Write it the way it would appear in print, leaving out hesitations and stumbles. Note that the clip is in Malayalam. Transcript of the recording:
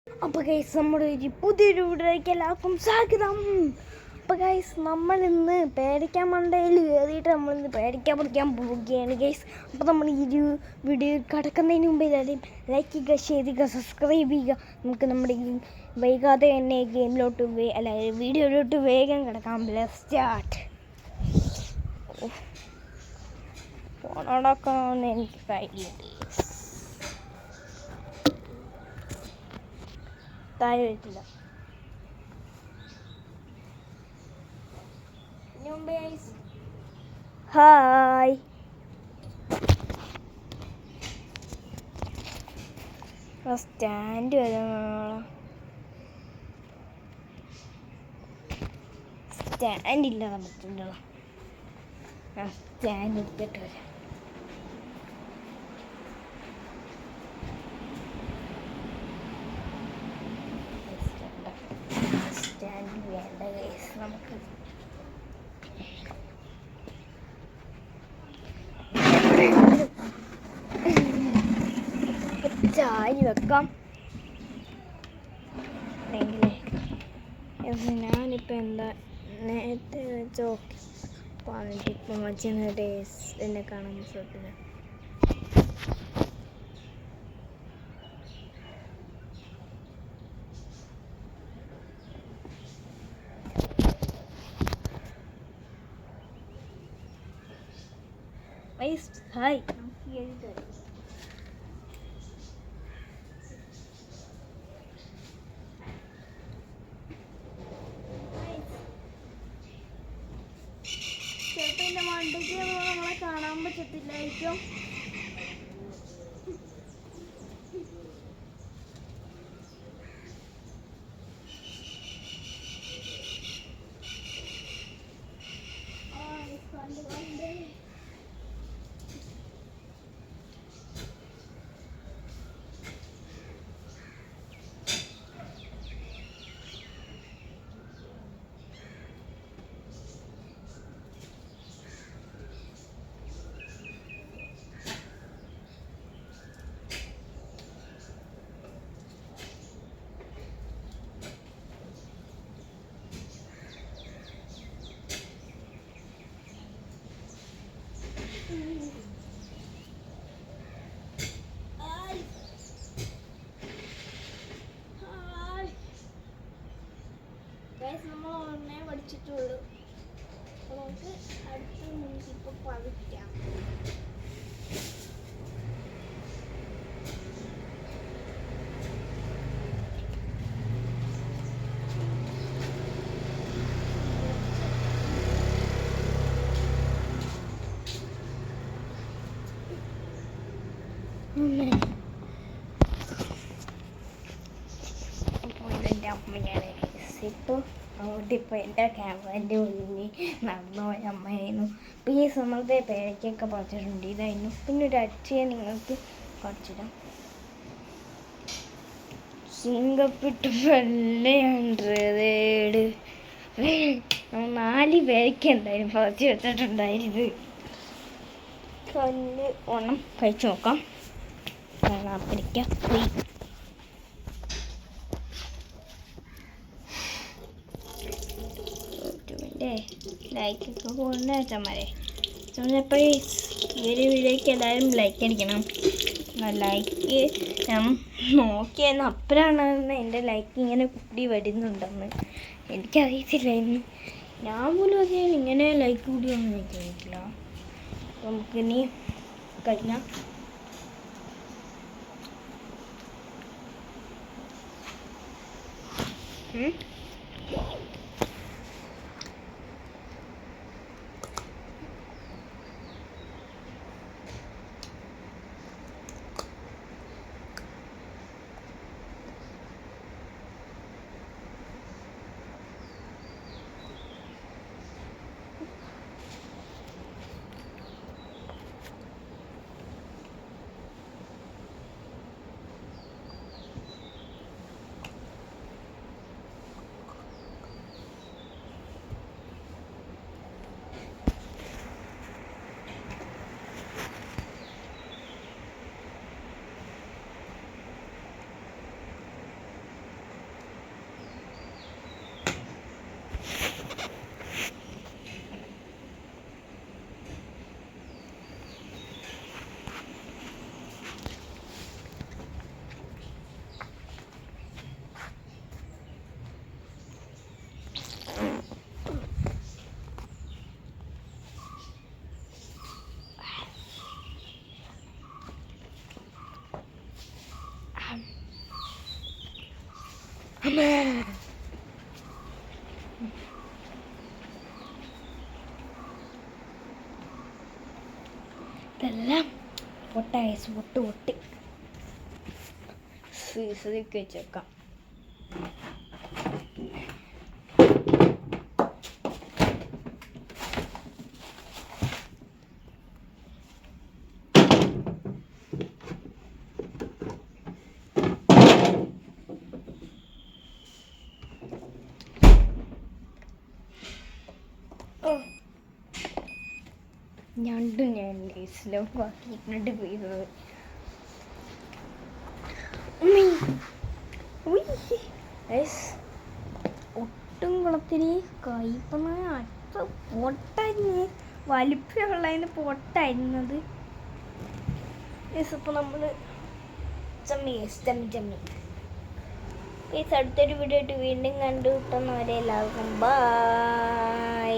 അപ്പോൾ ഗൈസ് നമ്മുടെ ഒരു പുതിയൊരു വീഡിയോയിലേക്ക് എല്ലാവർക്കും സ്വാഗതം. അപ്പോൾ ഗൈസ് നമ്മളിന്ന് പേടിക്കാൻ മണ്ടയിൽ കയറിയിട്ട് നമ്മളിന്ന് പേടിക്കാൻ പഠിക്കാൻ പോവുകയാണ് ഗൈസ്. അപ്പോൾ നമ്മൾ ഈ ഒരു വീഡിയോ കിടക്കുന്നതിന് മുമ്പ് എല്ലാവരും ലൈക്ക് ചെയ്യുക, ഷെയർ ചെയ്യുക, സബ്സ്ക്രൈബ് ചെയ്യുക. നമുക്ക് നമ്മുടെ ഈ വൈകാതെ തന്നെ ഗെയിമിലോട്ട് അല്ല വീഡിയോയിലോട്ട് വേഗം കിടക്കാം. Let's start. ഫോണോടൊക്കെ എനിക്ക് കഴിയുന്നുണ്ട്. താഴെ വരില്ല. ഹായ്, സ്റ്റാൻഡ് വരെ സ്റ്റാൻഡ് ഇല്ലാതെ പറ്റുണ്ടോ? സ്റ്റാൻഡ് എടുത്തിട്ട് വരാം. സ്റ്റാൻഡ് വേണ്ട ഗൈസ്, നമുക്ക് ചായ വെക്കാം. ഞാനിപ്പോൾ എന്താ നേരത്തെ വെച്ചോ പറഞ്ഞിട്ട് ഇപ്പം വച്ചിരുന്ന ഡേയ്സ് എന്നെ കാണാൻ പറ്റില്ല. ഹായ്, നമുക്ക് എഴുതി ചിലപ്പോൾ എൻ്റെ മണ്ടയ്ക്ക് നമ്മളെ കാണാൻ പറ്റത്തില്ലായിരിക്കും. നമ്മൾ ഒന്നേ പഠിച്ചിട്ടുള്ളൂ. അപ്പോൾ നമുക്ക് അടുത്ത മുൻസിപ്പോൾ പഠിക്കാം. അപ്പോൾ ഇതെൻ്റെ അമ്മയാണ്. ഇപ്പോൾ അതുകൊണ്ട് ഇപ്പോൾ എൻ്റെ ക്യാമറേൻ്റെ മുന്നിൽ നടന്നു പോയ അമ്മയായിരുന്നു. അപ്പോൾ ഈ സമയത്തെ പേരയ്ക്കൊക്കെ പറിച്ചിട്ടുണ്ട്. ഇതായിരുന്നു. പിന്നെ ഒരു അച്ഛയെ നിങ്ങൾക്ക് കുറച്ചിടാം. സിംഗപ്പിട്ട് വെള്ളയുണ്ട്. 4 പേരയ്ക്ക് എന്തായാലും പറിച്ച് വെച്ചിട്ടുണ്ടായിരുന്നു. കല്ല് ഓണം കഴിച്ചു നോക്കാം. പിടിക്കാം. ലൈക്കൊക്കെ പോകുന്ന അച്ഛന്മാരെ എപ്പോഴും ഈ ഒരു വീഡിയോയ്ക്ക് എല്ലാവരും ലൈക്ക് അടിക്കണം. ലൈക്ക് ഞാൻ നോക്കിയെന്ന് അപ്പോഴാണ് എൻ്റെ ലൈക്ക് ഇങ്ങനെ കൂടി വരുന്നുണ്ടെന്ന് എനിക്കറിയത്തില്ലായിരുന്നു. ഞാൻ പോലും അറിയാൻ ഇങ്ങനെ ലൈക്ക് കൂടിയൊന്നും എനിക്കറിയത്തില്ല. നമുക്കിനി കഴിഞ്ഞാൽ ഇതെല്ലാം പൊട്ടായ പൊട്ടി ഫ്രീസറിലേക്ക് വെച്ചേക്കാം. ഞണ്ടും ഞാൻ ആക്കിയിട്ടുണ്ട് ഫ്രീസർ. ഒട്ടും കുളത്തിന് കയ്പെന്ന് അത്ര പൊട്ടായിരുന്നു, വലിപ്പമുള്ളതിന് പൊട്ടായിരുന്നത്. ഇപ്പോൾ നമ്മൾ ചമ്മി അടുത്തൊരു വീഡിയോ ആയിട്ട് വീണ്ടും കണ്ടുകിട്ടുന്നവരെ എല്ലാവർക്കും ബൈ.